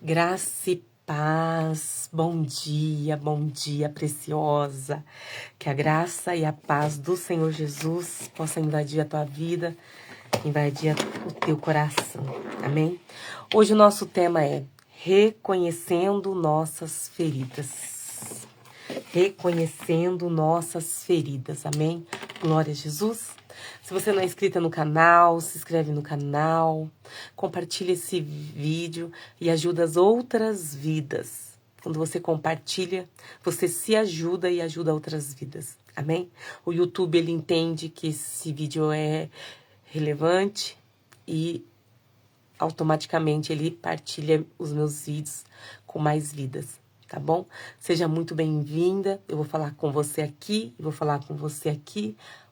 Graça e paz, bom dia, preciosa. Que a graça e a paz do Senhor Jesus possa invadir a tua vida, invadir o teu coração, amém? Hoje o nosso tema é reconhecendo nossas feridas. Reconhecendo nossas feridas, amém? Glória a Jesus. Se você não é inscrita no canal, se inscreve no canal, compartilha esse vídeo e ajuda as outras vidas. Quando você compartilha, você se ajuda e ajuda outras vidas, amém? O YouTube, ele entende que esse vídeo é relevante e automaticamente ele partilha os meus vídeos com mais vidas, tá bom? Seja muito bem-vinda, eu vou falar com você aqui,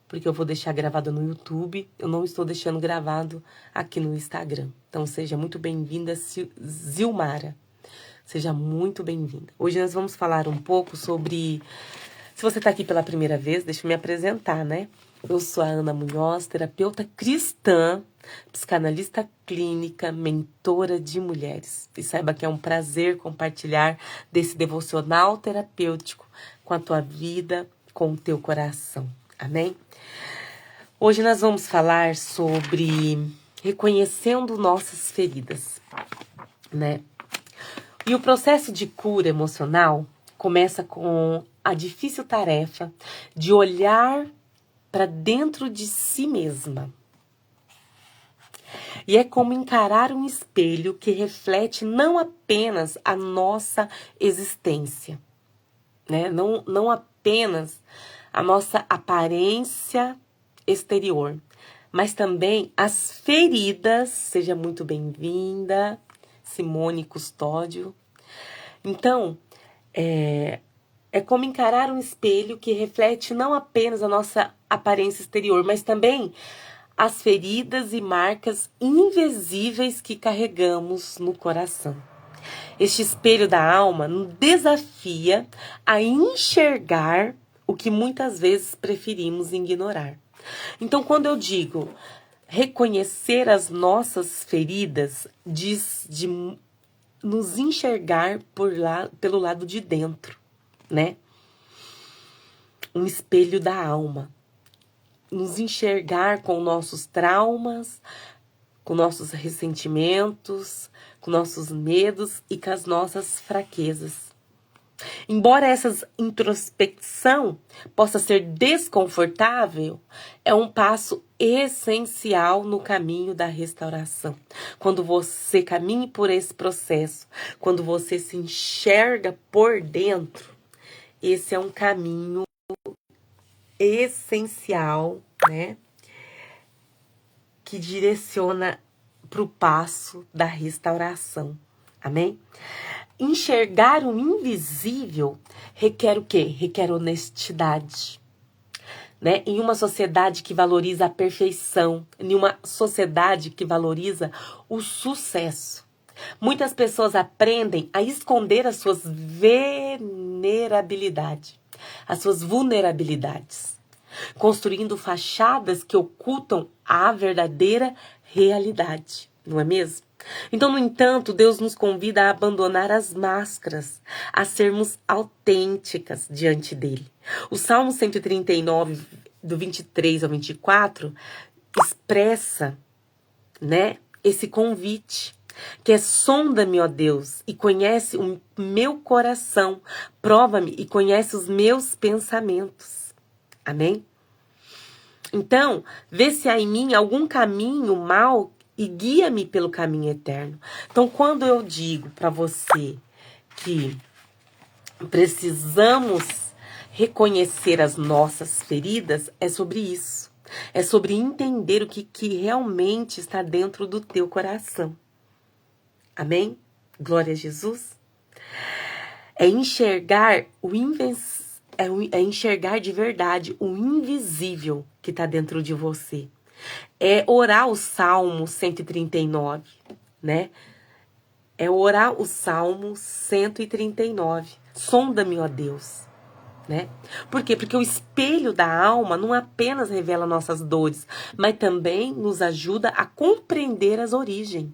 porque eu vou deixar gravado no YouTube, eu não estou deixando gravado aqui no Instagram. Então, seja muito bem-vinda, Zilmara. Seja muito bem-vinda. Hoje nós vamos falar um pouco sobre... Se você está aqui pela primeira vez, deixa eu me apresentar, né? Eu sou a Ana Munhoz, terapeuta cristã, psicanalista clínica, mentora de mulheres. E saiba que é um prazer compartilhar desse devocional terapêutico com a tua vida, com o teu coração. Amém? Hoje nós vamos falar sobre reconhecendo nossas feridas, né? E o processo de cura emocional começa com a difícil tarefa de olhar para dentro de si mesma. E é como encarar um espelho que reflete não apenas a nossa existência, né? Não apenas a nossa aparência exterior, mas também as feridas. Seja muito bem-vinda, Simone Custódio. Então, é como encarar um espelho que reflete não apenas a nossa aparência exterior, mas também as feridas e marcas invisíveis que carregamos no coração. Este espelho da alma nos desafia a enxergar o que muitas vezes preferimos ignorar. Então, quando eu digo reconhecer as nossas feridas, diz de nos enxergar pelo lado de dentro, né? Um espelho da alma. Nos enxergar com nossos traumas, com nossos ressentimentos, com nossos medos e com as nossas fraquezas. Embora essa introspecção possa ser desconfortável, é um passo essencial no caminho da restauração. Quando você caminha por esse processo, quando você se enxerga por dentro, esse é um caminho essencial, né? Que direciona para o passo da restauração. Amém? Enxergar o invisível requer o quê? Requer honestidade, né? Em uma sociedade que valoriza a perfeição, em uma sociedade que valoriza o sucesso, muitas pessoas aprendem a esconder as suas vulnerabilidades, construindo fachadas que ocultam a verdadeira realidade, não é mesmo? Então, no entanto, Deus nos convida a abandonar as máscaras, a sermos autênticas diante dele. O Salmo 139, do 23 ao 24, expressa, né, esse convite, que é: sonda-me, ó Deus, e conhece o meu coração, prova-me e conhece os meus pensamentos. Amém? Então, vê se há em mim algum caminho mau e guia-me pelo caminho eterno. Então, quando eu digo para você que precisamos reconhecer as nossas feridas, é sobre isso. É sobre entender o que realmente está dentro do teu coração. Amém? Glória a Jesus. É enxergar é enxergar de verdade o invisível que está dentro de você. É orar o Salmo 139, né? É orar o Salmo 139. Sonda-me, ó Deus, né? Por quê? Porque o espelho da alma não apenas revela nossas dores, mas também nos ajuda a compreender as origens.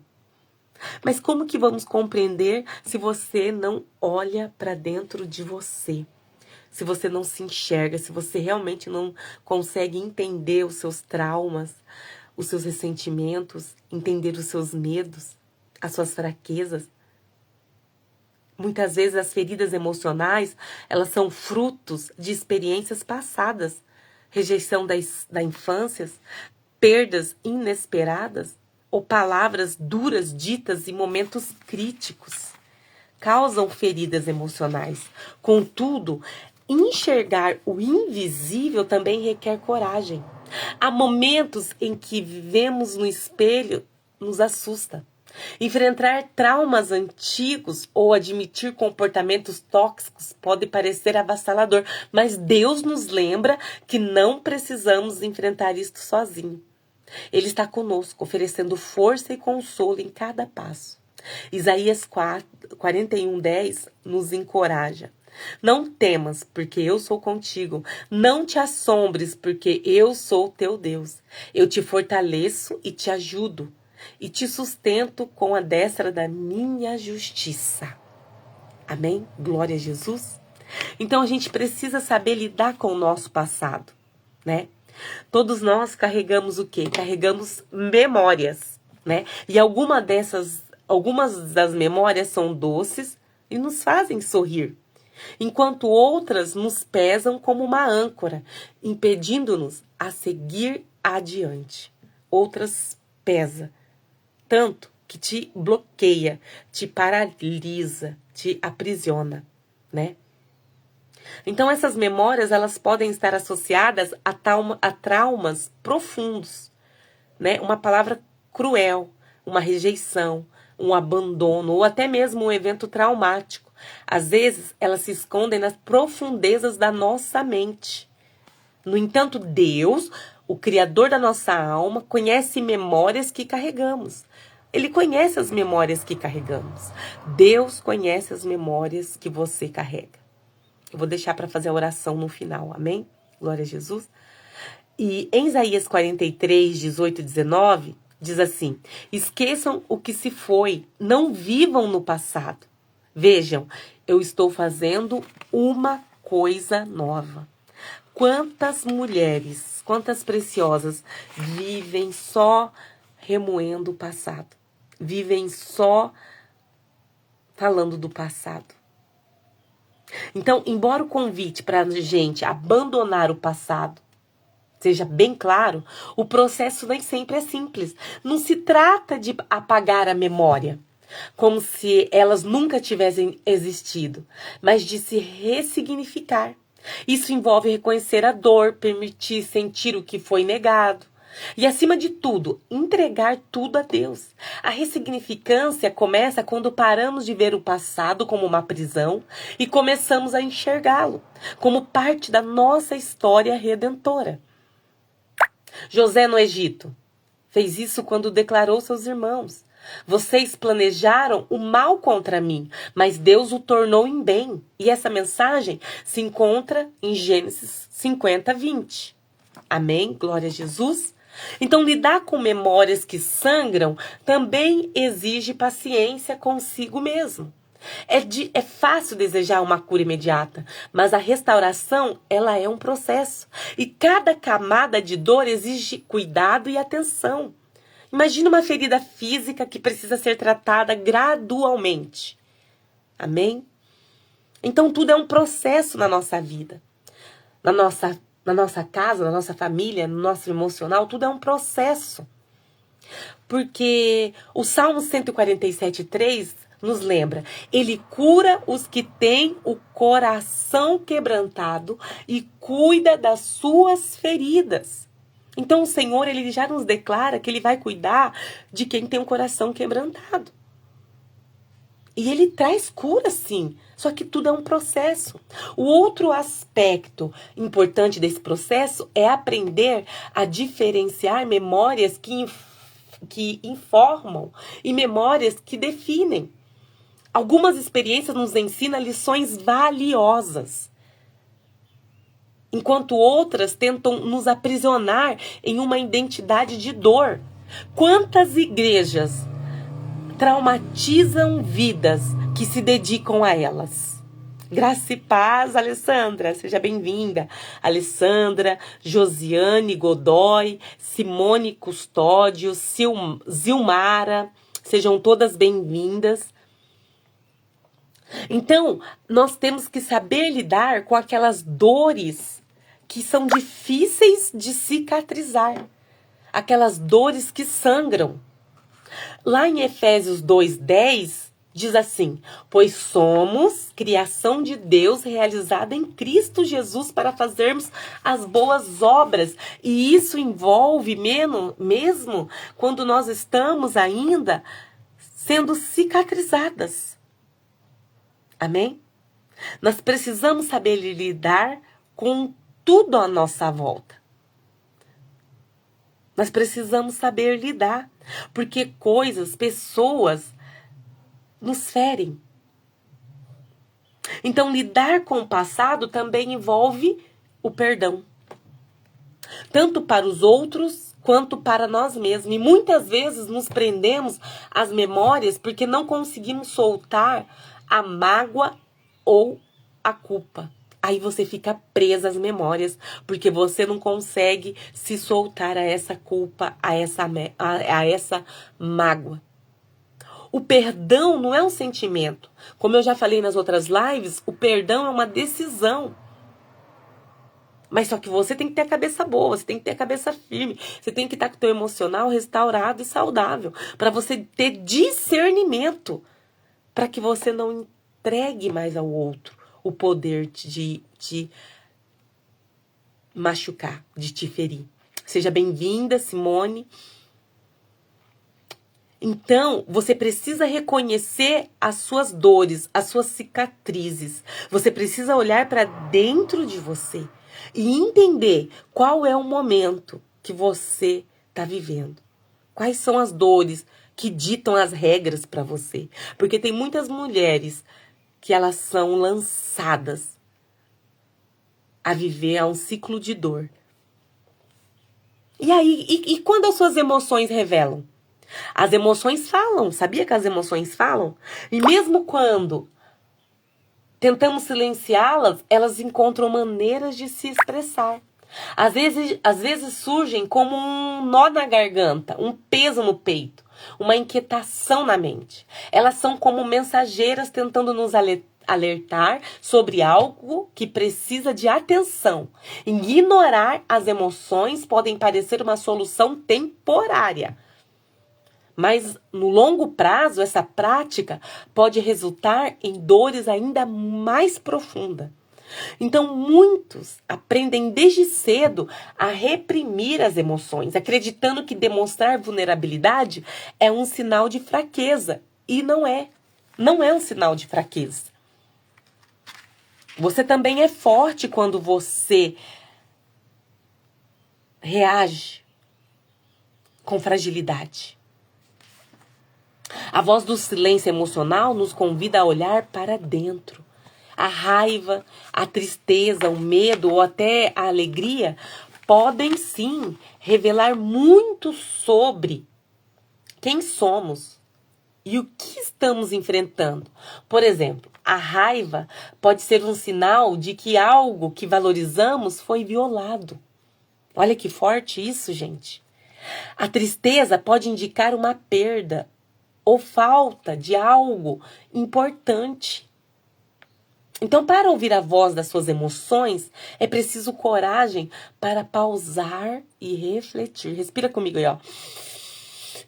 Mas como que vamos compreender se você não olha para dentro de você? Se você não se enxerga, se você realmente não consegue entender os seus traumas, os seus ressentimentos, entender os seus medos, as suas fraquezas. Muitas vezes as feridas emocionais, elas são frutos de experiências passadas, rejeição da infância, perdas inesperadas ou palavras duras ditas em momentos críticos. Causam feridas emocionais. Contudo, enxergar o invisível também requer coragem. Há momentos em que vivemos no espelho nos assusta. Enfrentar traumas antigos ou admitir comportamentos tóxicos pode parecer avassalador, mas Deus nos lembra que não precisamos enfrentar isto sozinho. Ele está conosco, oferecendo força e consolo em cada passo. Isaías 41:10 nos encoraja. Não temas, porque eu sou contigo. Não te assombres, porque eu sou teu Deus. Eu te fortaleço e te ajudo, e te sustento com a destra da minha justiça. Amém? Glória a Jesus. Então a gente precisa saber lidar com o nosso passado, né? Todos nós carregamos o quê? Carregamos memórias, né? E algumas das memórias são doces e nos fazem sorrir, enquanto outras nos pesam como uma âncora, impedindo-nos a seguir adiante. Outras pesam tanto que te bloqueia, te paralisa, te aprisiona, né? Então essas memórias, elas podem estar associadas a traumas profundos, né? Uma palavra cruel, uma rejeição, um abandono ou até mesmo um evento traumático. Às vezes, elas se escondem nas profundezas da nossa mente. No entanto, Deus, o Criador da nossa alma, conhece memórias que carregamos. Ele conhece as memórias que carregamos. Deus conhece as memórias que você carrega. Eu vou deixar para fazer a oração no final, amém? Glória a Jesus. E em Isaías 43:18-19, diz assim: esqueçam o que se foi, não vivam no passado. Vejam, eu estou fazendo uma coisa nova. Quantas mulheres, quantas preciosas vivem só remoendo o passado. Vivem só falando do passado. Então, embora o convite para a gente abandonar o passado seja bem claro, o processo nem sempre é simples. Não se trata de apagar a memória, como se elas nunca tivessem existido, mas de se ressignificar. Isso envolve reconhecer a dor, permitir sentir o que foi negado. E, acima de tudo, entregar tudo a Deus. A ressignificância começa quando paramos de ver o passado como uma prisão e começamos a enxergá-lo como parte da nossa história redentora. José no Egito fez isso quando declarou seus irmãos: vocês planejaram o mal contra mim, mas Deus o tornou em bem. E essa mensagem se encontra em Gênesis 50:20. Amém? Glória a Jesus. Então, lidar com memórias que sangram também exige paciência consigo mesmo. É fácil desejar uma cura imediata, mas a restauração, ela é um processo. E cada camada de dor exige cuidado e atenção. Imagina uma ferida física que precisa ser tratada gradualmente. Amém? Então, tudo é um processo na nossa vida. Na nossa casa, na nossa família, no nosso emocional, tudo é um processo. Porque o Salmo 147:3 nos lembra: ele cura os que têm o coração quebrantado e cuida das suas feridas. Então o Senhor, ele já nos declara que ele vai cuidar de quem tem o coração quebrantado. E ele traz cura, sim. Só que tudo é um processo. O outro aspecto importante desse processo é aprender a diferenciar memórias que informam e memórias que definem. Algumas experiências nos ensinam lições valiosas, enquanto outras tentam nos aprisionar em uma identidade de dor. Quantas igrejas traumatizam vidas que se dedicam a elas. Graça e paz, Alessandra, seja bem-vinda. Alessandra, Josiane Godoy, Simone Custódio, Zilmara, sejam todas bem-vindas. Então, nós temos que saber lidar com aquelas dores que são difíceis de cicatrizar. Aquelas dores que sangram. Lá em Efésios 2:10, diz assim: pois somos criação de Deus realizada em Cristo Jesus para fazermos as boas obras. E isso envolve mesmo quando nós estamos ainda sendo cicatrizadas. Amém? Nós precisamos saber lidar com tudo à nossa volta. Nós precisamos saber lidar, porque coisas, pessoas nos ferem. Então, lidar com o passado também envolve o perdão. Tanto para os outros, quanto para nós mesmos. E muitas vezes nos prendemos às memórias porque não conseguimos soltar a mágoa ou a culpa. Aí você fica presa às memórias, porque você não consegue se soltar a essa culpa, a essa mágoa. O perdão não é um sentimento. Como eu já falei nas outras lives, o perdão é uma decisão. Mas só que você tem que ter a cabeça boa, você tem que ter a cabeça firme, você tem que estar com o teu emocional restaurado e saudável, para você ter discernimento, para que você não entregue mais ao outro o poder de te machucar, de te ferir. Seja bem-vinda, Simone. Então, você precisa reconhecer as suas dores, as suas cicatrizes. Você precisa olhar para dentro de você e entender qual é o momento que você está vivendo. Quais são as dores que ditam as regras para você. Porque tem muitas mulheres que elas são lançadas a viver a um ciclo de dor. E aí, e quando as suas emoções revelam? As emoções falam, sabia que as emoções falam? E mesmo quando tentamos silenciá-las, elas encontram maneiras de se expressar. Às vezes surgem como um nó na garganta, um peso no peito, uma inquietação na mente. Elas são como mensageiras tentando nos alertar sobre algo que precisa de atenção. Ignorar as emoções podem parecer uma solução temporária. Mas no longo prazo, essa prática pode resultar em dores ainda mais profundas. Então, muitos aprendem desde cedo a reprimir as emoções, acreditando que demonstrar vulnerabilidade é um sinal de fraqueza. E não é. Não é um sinal de fraqueza. Você também é forte quando você reage com fragilidade. A voz do silêncio emocional nos convida a olhar para dentro. A raiva, a tristeza, o medo ou até a alegria podem sim revelar muito sobre quem somos e o que estamos enfrentando. Por exemplo, a raiva pode ser um sinal de que algo que valorizamos foi violado. Olha que forte isso, gente. A tristeza pode indicar uma perda ou falta de algo importante. Então, para ouvir a voz das suas emoções, é preciso coragem para pausar e refletir. Respira comigo aí, ó.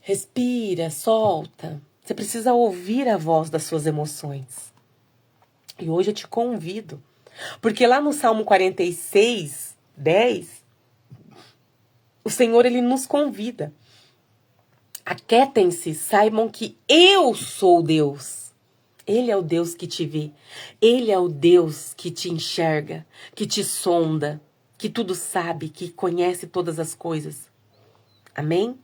Respira, solta. Você precisa ouvir a voz das suas emoções. E hoje eu te convido, porque lá no Salmo 46:10, o Senhor, Ele nos convida. Aquietem-se, saibam que eu sou Deus. Ele é o Deus que te vê. Ele é o Deus que te enxerga, que te sonda, que tudo sabe, que conhece todas as coisas. Amém?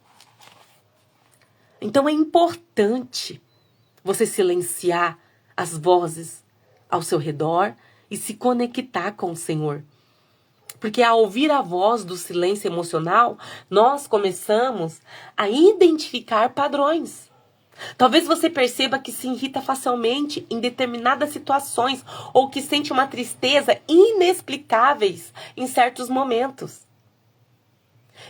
Então é importante você silenciar as vozes ao seu redor e se conectar com o Senhor. Porque ao ouvir a voz do silêncio emocional, nós começamos a identificar padrões. Talvez você perceba que se irrita facilmente em determinadas situações ou que sente uma tristeza inexplicáveis em certos momentos.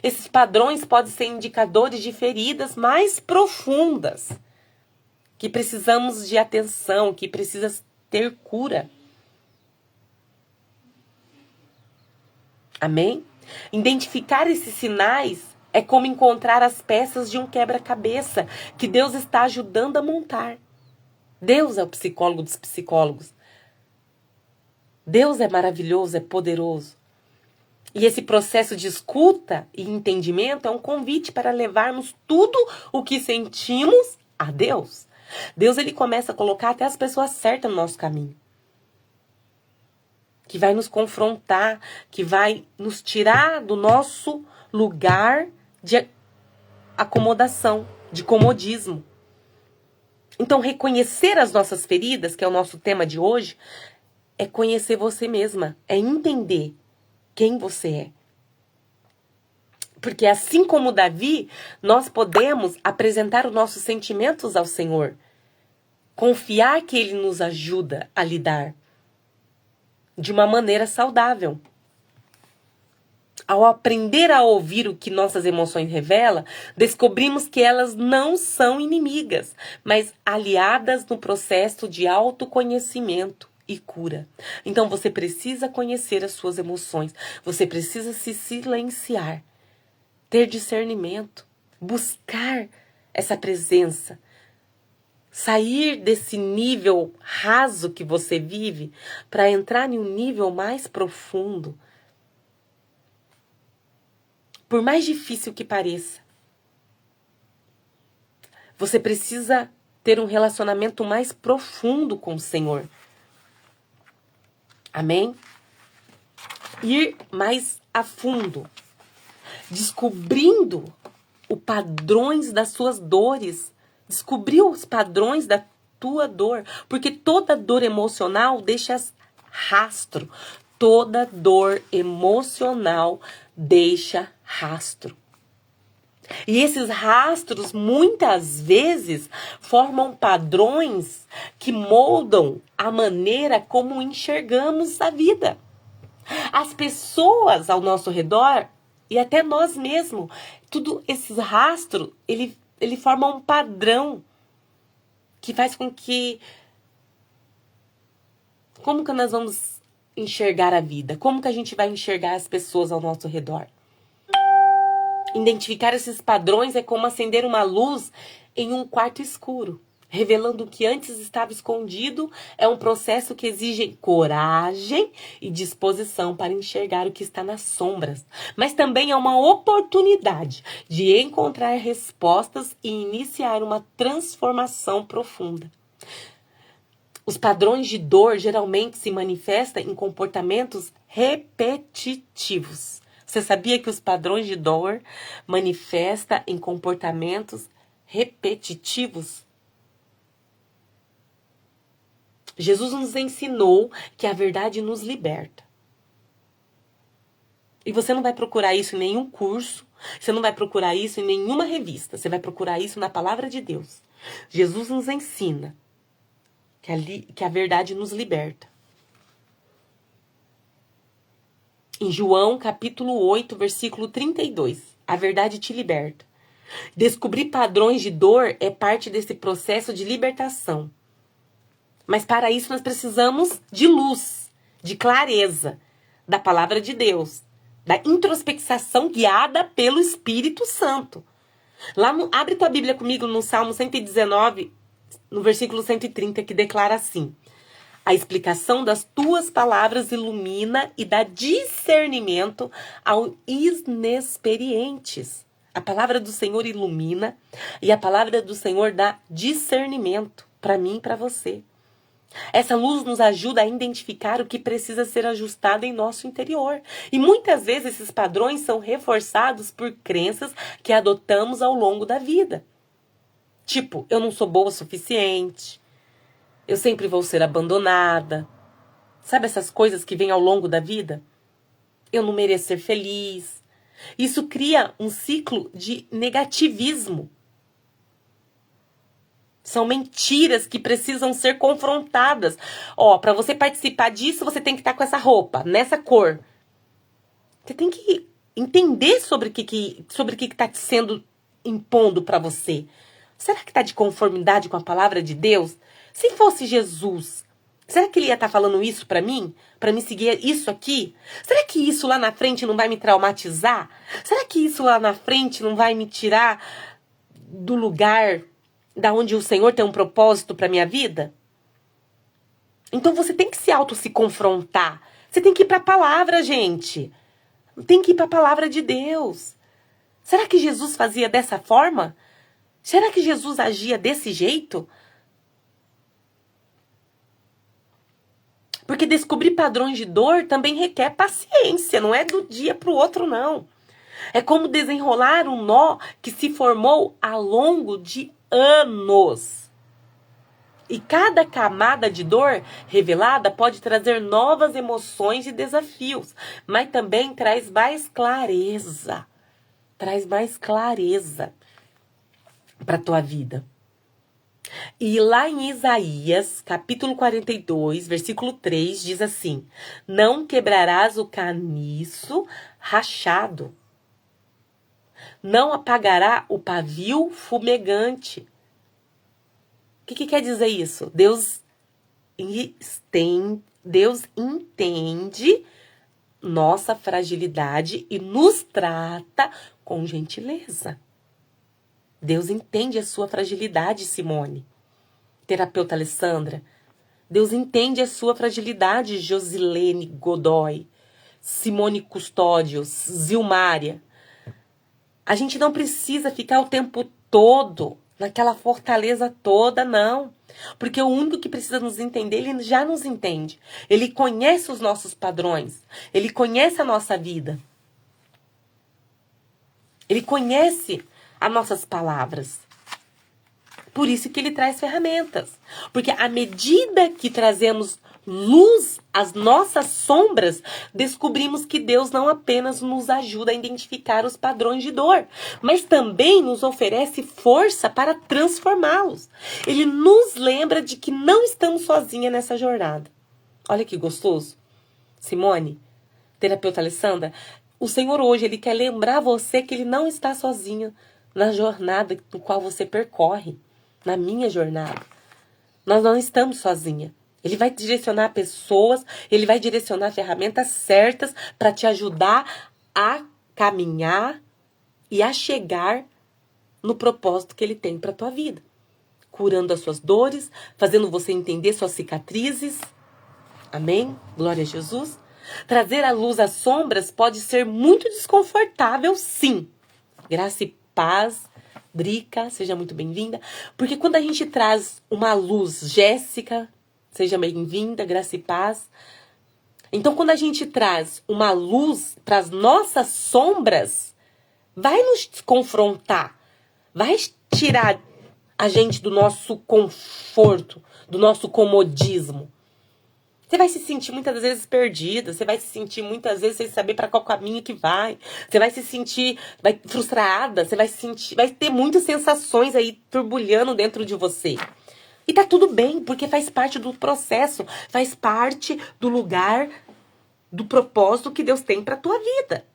Esses padrões podem ser indicadores de feridas mais profundas, que precisamos de atenção, que precisa ter cura. Amém? Identificar esses sinais é como encontrar as peças de um quebra-cabeça que Deus está ajudando a montar. Deus é o psicólogo dos psicólogos. Deus é maravilhoso, é poderoso. E esse processo de escuta e entendimento é um convite para levarmos tudo o que sentimos a Deus. Deus, ele começa a colocar até as pessoas certas no nosso caminho. Que vai nos confrontar, que vai nos tirar do nosso lugar de acomodação, de comodismo. Então, reconhecer as nossas feridas, que é o nosso tema de hoje, é conhecer você mesma, é entender quem você é. Porque assim como Davi, nós podemos apresentar os nossos sentimentos ao Senhor. Confiar que Ele nos ajuda a lidar de uma maneira saudável. Ao aprender a ouvir o que nossas emoções revelam, descobrimos que elas não são inimigas, mas aliadas no processo de autoconhecimento e cura. Então você precisa conhecer as suas emoções, você precisa se silenciar, ter discernimento, buscar essa presença, sair desse nível raso que você vive para entrar em um nível mais profundo. Por mais difícil que pareça, você precisa ter um relacionamento mais profundo com o Senhor. Amém? Ir mais a fundo, descobrindo os padrões das suas dores, descobrir os padrões da tua dor, porque toda dor emocional deixa rastro. Toda dor emocional deixa rastro. E esses rastros, muitas vezes, formam padrões que moldam a maneira como enxergamos a vida. As pessoas ao nosso redor e até nós mesmos, tudo esses rastros, ele forma um padrão que faz com que... Como que nós vamos enxergar a vida? Como que a gente vai enxergar as pessoas ao nosso redor? Identificar esses padrões é como acender uma luz em um quarto escuro, revelando o que antes estava escondido. É um processo que exige coragem e disposição para enxergar o que está nas sombras, mas também é uma oportunidade de encontrar respostas e iniciar uma transformação profunda. Os padrões de dor geralmente se manifestam em comportamentos repetitivos. Você sabia que os padrões de dor manifestam em comportamentos repetitivos? Jesus nos ensinou que a verdade nos liberta. E você não vai procurar isso em nenhum curso, você não vai procurar isso em nenhuma revista, você vai procurar isso na palavra de Deus. Jesus nos ensina que a verdade nos liberta. Em João, capítulo 8, versículo 32, a verdade te liberta. Descobrir padrões de dor é parte desse processo de libertação. Mas para isso nós precisamos de luz, de clareza, da palavra de Deus, da introspecção guiada pelo Espírito Santo. Abre tua Bíblia comigo no Salmo 119, no versículo 130, que declara assim: a explicação das tuas palavras ilumina e dá discernimento aos inexperientes. A palavra do Senhor ilumina e a palavra do Senhor dá discernimento para mim e para você. Essa luz nos ajuda a identificar o que precisa ser ajustado em nosso interior. E muitas vezes esses padrões são reforçados por crenças que adotamos ao longo da vida. Tipo, eu não sou boa o suficiente, eu sempre vou ser abandonada. Sabe essas coisas que vêm ao longo da vida? Eu não mereço ser feliz. Isso cria um ciclo de negativismo. São mentiras que precisam ser confrontadas. Ó, para você participar disso, você tem que estar com essa roupa, nessa cor. Você tem que entender sobre o que está sendo impondo para você. Será que está de conformidade com a palavra de Deus? Se fosse Jesus, será que ele ia estar falando isso para mim? Para me seguir isso aqui? Será que isso lá na frente não vai me traumatizar? Será que isso lá na frente não vai me tirar do lugar da onde o Senhor tem um propósito para minha vida? Então você tem que se confrontar. Você tem que ir para a palavra, gente. Tem que ir para a palavra de Deus. Será que Jesus fazia dessa forma? Será que Jesus agia desse jeito? Porque descobrir padrões de dor também requer paciência, não é do dia para o outro, não. É como desenrolar um nó que se formou ao longo de anos. E cada camada de dor revelada pode trazer novas emoções e desafios, mas também traz mais clareza. Traz mais clareza para a tua vida. E lá em Isaías, capítulo 42, versículo 3, diz assim: não quebrarás o caniço rachado, não apagará o pavio fumegante. O que quer dizer isso? Deus entende nossa fragilidade e nos trata com gentileza. Deus entende a sua fragilidade, Simone. Terapeuta Alessandra. Deus entende a sua fragilidade, Josilene Godoy. Simone Custódios, Zilmária. A gente não precisa ficar o tempo todo naquela fortaleza toda, não. Porque o único que precisa nos entender, ele já nos entende. Ele conhece os nossos padrões. Ele conhece a nossa vida. Ele conhece as nossas palavras. Por isso que ele traz ferramentas. Porque à medida que trazemos luz às nossas sombras, descobrimos que Deus não apenas nos ajuda a identificar os padrões de dor, mas também nos oferece força para transformá-los. Ele nos lembra de que não estamos sozinhas nessa jornada. Olha que gostoso. Simone, terapeuta Alessandra, o Senhor hoje, ele quer lembrar você que ele não está sozinho na jornada no qual você percorre, na minha jornada. Nós não estamos sozinhas. Ele vai direcionar pessoas, ele vai direcionar ferramentas certas para te ajudar a caminhar e a chegar no propósito que ele tem para a tua vida. Curando as suas dores, fazendo você entender suas cicatrizes. Amém? Glória a Jesus. Trazer à luz as sombras pode ser muito desconfortável, sim. Graça e paz. Drica, seja muito bem-vinda. Porque quando a gente traz uma luz, Jéssica, seja bem-vinda, graça e paz. Então, quando a gente traz uma luz para as nossas sombras, vai nos confrontar, vai tirar a gente do nosso conforto, do nosso comodismo. Você vai se sentir muitas vezes perdida, você vai se sentir muitas vezes sem saber para qual caminho que vai. Você vai se sentir frustrada, você vai ter muitas sensações aí turbulhando dentro de você. E tá tudo bem, porque faz parte do processo, faz parte do lugar, do propósito que Deus tem pra tua vida.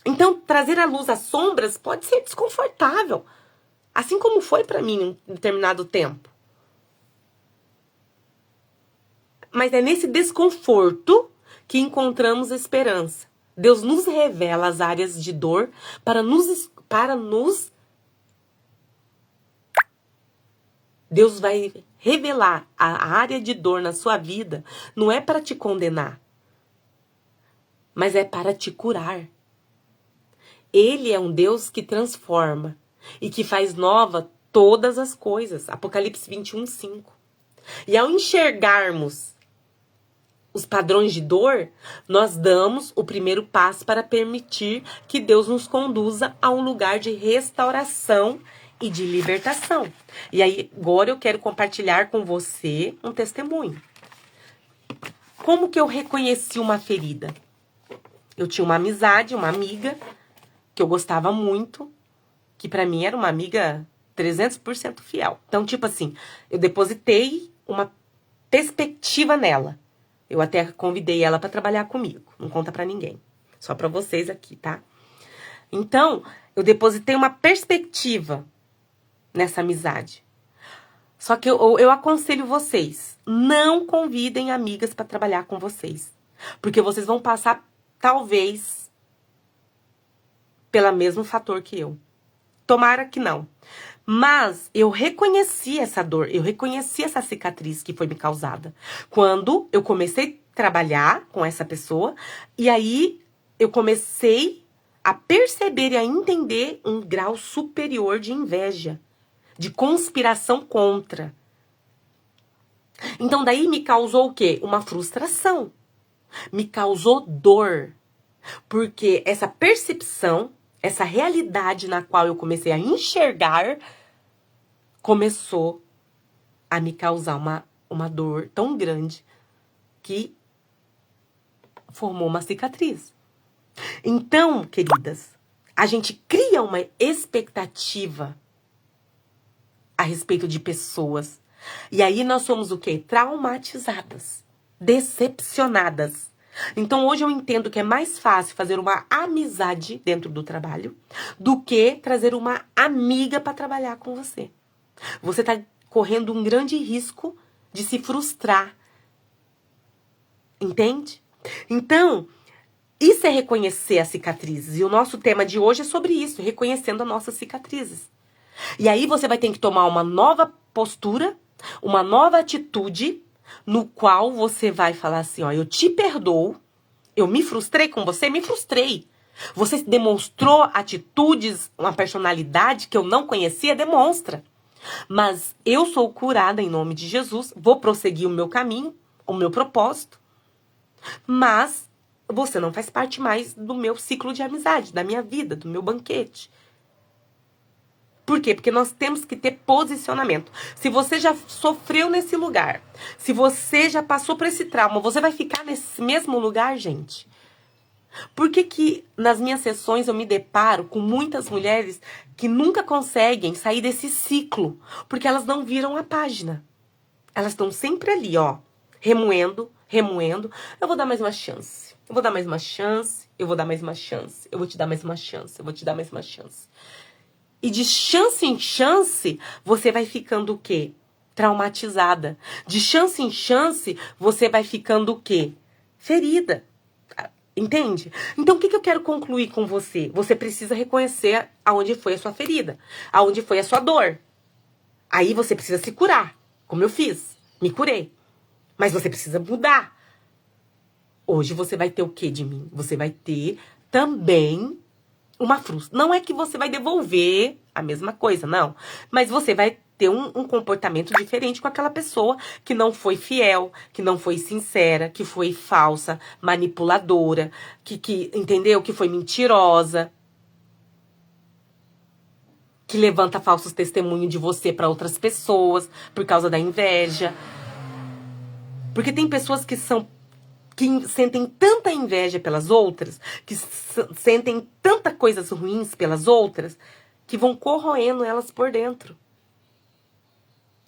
Então, trazer à luz as sombras pode ser desconfortável, assim como foi pra mim em um determinado tempo. Mas é nesse desconforto que encontramos esperança. Deus nos revela as áreas de dor para nos Deus vai revelar a área de dor na sua vida, não é para te condenar, mas é para te curar. Ele é um Deus que transforma e que faz nova todas as coisas. Apocalipse 21:5. E ao enxergarmos os padrões de dor, nós damos o primeiro passo para permitir que Deus nos conduza a um lugar de restauração e de libertação. E aí, agora eu quero compartilhar com você um testemunho. Como que eu reconheci uma ferida? Eu tinha uma amizade, uma amiga, que eu gostava muito, que pra mim era uma amiga 300% fiel. Então, tipo assim, eu depositei uma perspectiva nela. Eu até convidei ela para trabalhar comigo. Não conta para ninguém. Só para vocês aqui, tá? Então, eu depositei uma perspectiva nessa amizade. Só que eu aconselho vocês, não convidem amigas para trabalhar com vocês. Porque vocês vão passar, talvez, pelo mesmo fator que eu. Tomara que não. Mas eu reconheci essa dor, eu reconheci essa cicatriz que foi me causada. Quando eu comecei a trabalhar com essa pessoa, e aí eu comecei a perceber e a entender um grau superior de inveja, de conspiração contra. Então daí me causou o quê? Uma frustração. Me causou dor. Porque essa percepção, essa realidade na qual eu comecei a enxergar, começou a me causar uma dor tão grande que formou uma cicatriz. Então, queridas, a gente cria uma expectativa a respeito de pessoas. E aí nós somos o quê? Traumatizadas, decepcionadas. Então hoje eu entendo que é mais fácil fazer uma amizade dentro do trabalho do que trazer uma amiga para trabalhar com você. Você está correndo um grande risco de se frustrar. Entende? Então, isso é reconhecer as cicatrizes. E o nosso tema de hoje é sobre isso, reconhecendo as nossas cicatrizes. E aí você vai ter que tomar uma nova postura, uma nova atitude, no qual você vai falar assim, ó, eu te perdoo, eu me frustrei com você, me frustrei. Você demonstrou atitudes, uma personalidade que eu não conhecia, demonstra. Mas eu sou curada em nome de Jesus, vou prosseguir o meu caminho, o meu propósito, mas você não faz parte mais do meu ciclo de amizade, da minha vida, do meu banquete. Por quê? Porque nós temos que ter posicionamento. Se você já sofreu nesse lugar, se você já passou por esse trauma, você vai ficar nesse mesmo lugar, gente? Por que que nas minhas sessões eu me deparo com muitas mulheres que nunca conseguem sair desse ciclo? Porque elas não viram a página. Elas estão sempre ali, ó, remoendo, remoendo. Eu vou dar mais uma chance. Eu vou dar mais uma chance. Eu vou dar mais uma chance. Eu vou te dar mais uma chance. Eu vou te dar mais uma chance. E de chance em chance, você vai ficando o quê? Traumatizada. De chance em chance, você vai ficando o quê? Ferida. Entende? Então, o que eu quero concluir com você? Você precisa reconhecer aonde foi a sua ferida. Aonde foi a sua dor. Aí você precisa se curar. Como eu fiz. Me curei. Mas você precisa mudar. Hoje você vai ter o quê de mim? Você vai ter também uma frustração. Não é que você vai devolver a mesma coisa, não. Mas você vai ter um comportamento diferente com aquela pessoa que não foi fiel, que não foi sincera, que foi falsa, manipuladora, que entendeu? Que foi mentirosa, que levanta falsos testemunhos de você para outras pessoas por causa da inveja. Porque tem pessoas que sentem tanta inveja pelas outras, que sentem tanta coisas ruins pelas outras, que vão corroendo elas por dentro.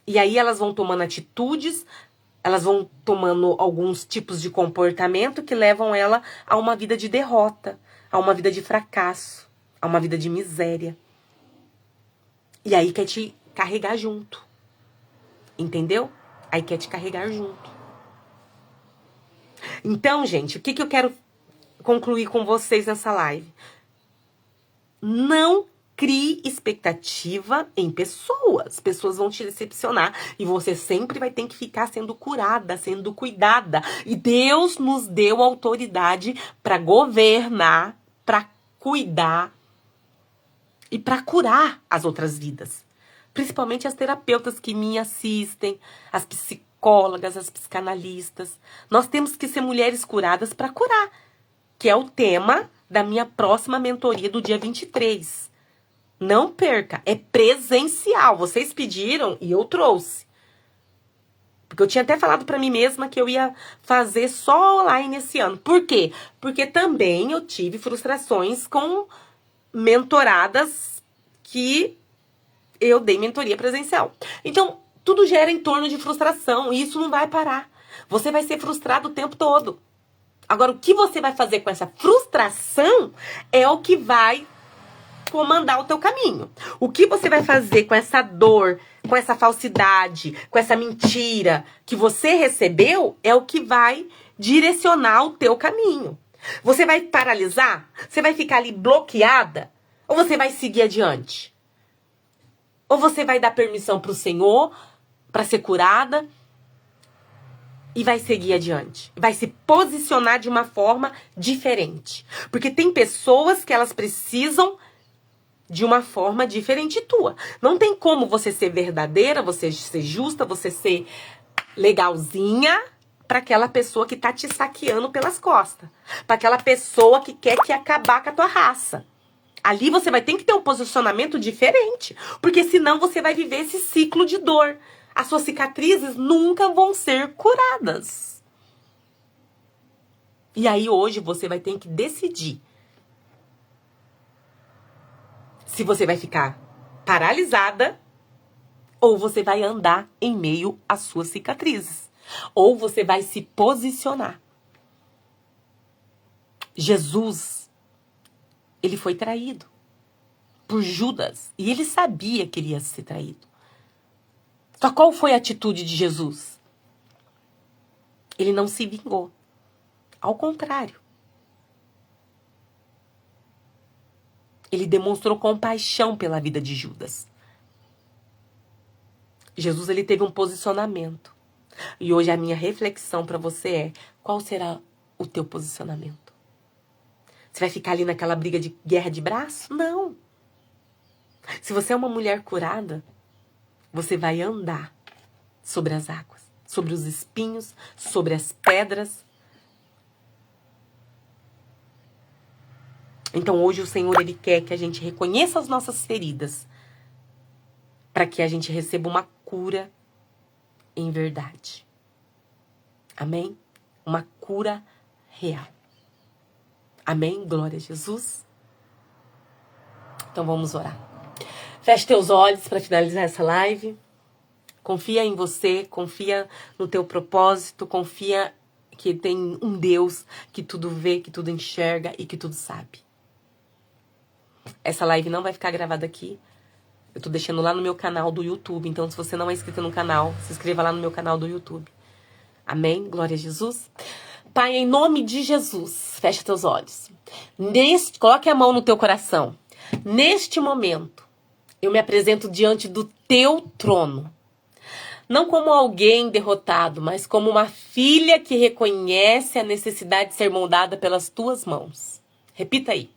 E aí elas vão tomando atitudes, elas vão tomando alguns tipos de comportamento que levam ela a uma vida de derrota, a uma vida de fracasso, a uma vida de miséria. E aí quer te carregar junto. Entendeu? Aí quer te carregar junto. Então, gente, o que eu quero concluir com vocês nessa live? Não crie expectativa em pessoas. Pessoas vão te decepcionar e você sempre vai ter que ficar sendo curada, sendo cuidada. E Deus nos deu autoridade para governar, para cuidar e para curar as outras vidas. Principalmente as terapeutas que me assistem, as psicólogas, as psicanalistas. Nós temos que ser mulheres curadas para curar, que é o tema da minha próxima mentoria do dia 23. Não perca, é presencial. Vocês pediram e eu trouxe. Porque eu tinha até falado para mim mesma que eu ia fazer só online esse ano. Por quê? Porque também eu tive frustrações com mentoradas que eu dei mentoria presencial. Então, tudo gera em torno de frustração e isso não vai parar. Você vai ser frustrado o tempo todo. Agora, o que você vai fazer com essa frustração é o que vai comandar o teu caminho. O que você vai fazer com essa dor, com essa falsidade, com essa mentira que você recebeu é o que vai direcionar o teu caminho. Você vai paralisar? Você vai ficar ali bloqueada? Ou você vai seguir adiante? Ou você vai dar permissão para o Senhor para ser curada e vai seguir adiante? Vai se posicionar de uma forma diferente. Porque tem pessoas que elas precisam de uma forma diferente tua. Não tem como você ser verdadeira, você ser justa, você ser legalzinha para aquela pessoa que tá te saqueando pelas costas. Para aquela pessoa que quer te acabar com a tua raça. Ali você vai ter que ter um posicionamento diferente. Porque senão você vai viver esse ciclo de dor. As suas cicatrizes nunca vão ser curadas. E aí hoje você vai ter que decidir se você vai ficar paralisada ou você vai andar em meio às suas cicatrizes. Ou você vai se posicionar. Jesus, ele foi traído por Judas. E ele sabia que ele ia ser traído. Só qual foi a atitude de Jesus? Ele não se vingou. Ao contrário. Ele demonstrou compaixão pela vida de Judas. Jesus, ele teve um posicionamento. E hoje a minha reflexão para você é: qual será o teu posicionamento? Você vai ficar ali naquela briga de guerra de braço? Não. Se você é uma mulher curada, você vai andar sobre as águas, sobre os espinhos, sobre as pedras. Então hoje o Senhor, ele quer que a gente reconheça as nossas feridas para que a gente receba uma cura em verdade. Amém? Uma cura real. Amém? Glória a Jesus. Então vamos orar. Feche teus olhos para finalizar essa live. Confia em você, confia no teu propósito, confia que tem um Deus que tudo vê, que tudo enxerga e que tudo sabe. Essa live não vai ficar gravada aqui. Eu tô deixando lá no meu canal do YouTube. Então, se você não é inscrito no canal, se inscreva lá no meu canal do YouTube. Amém? Glória a Jesus. Pai, em nome de Jesus, fecha teus olhos. Coloque a mão no teu coração. Neste momento, eu me apresento diante do teu trono. Não como alguém derrotado, mas como uma filha que reconhece a necessidade de ser moldada pelas tuas mãos. Repita aí.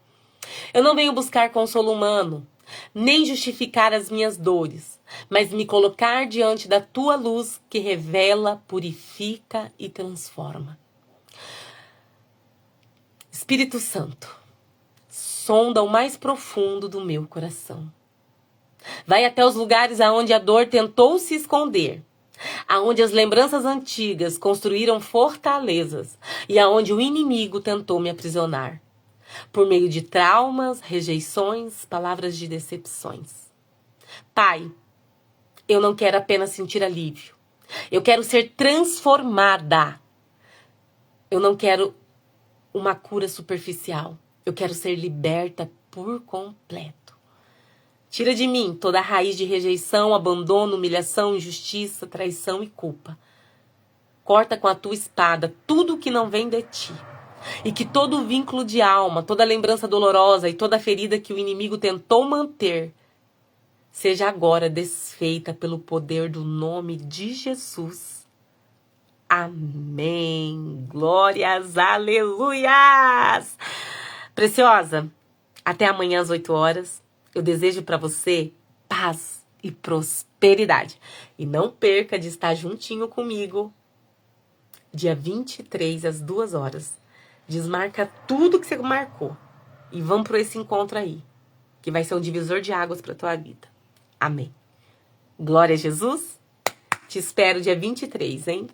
Eu não venho buscar consolo humano, nem justificar as minhas dores, mas me colocar diante da tua luz que revela, purifica e transforma. Espírito Santo, sonda o mais profundo do meu coração. Vai até os lugares aonde a dor tentou se esconder, aonde as lembranças antigas construíram fortalezas e aonde o inimigo tentou me aprisionar. Por meio de traumas, rejeições, palavras de decepções. Pai, eu não quero apenas sentir alívio. Eu quero ser transformada. Eu não quero uma cura superficial. Eu quero ser liberta por completo. Tira de mim toda a raiz de rejeição, abandono, humilhação, injustiça, traição e culpa. Corta com a tua espada tudo o que não vem de ti. E que todo vínculo de alma, toda lembrança dolorosa e toda ferida que o inimigo tentou manter, seja agora desfeita pelo poder do nome de Jesus. Amém. Glórias, aleluias. Preciosa, até amanhã às 8 horas. Eu desejo para você paz e prosperidade. E não perca de estar juntinho comigo, dia 23 às 2 horas. Desmarca tudo que você marcou. E vamos para esse encontro aí, que vai ser um divisor de águas para tua vida. Amém. Glória a Jesus. Te espero dia 23, hein?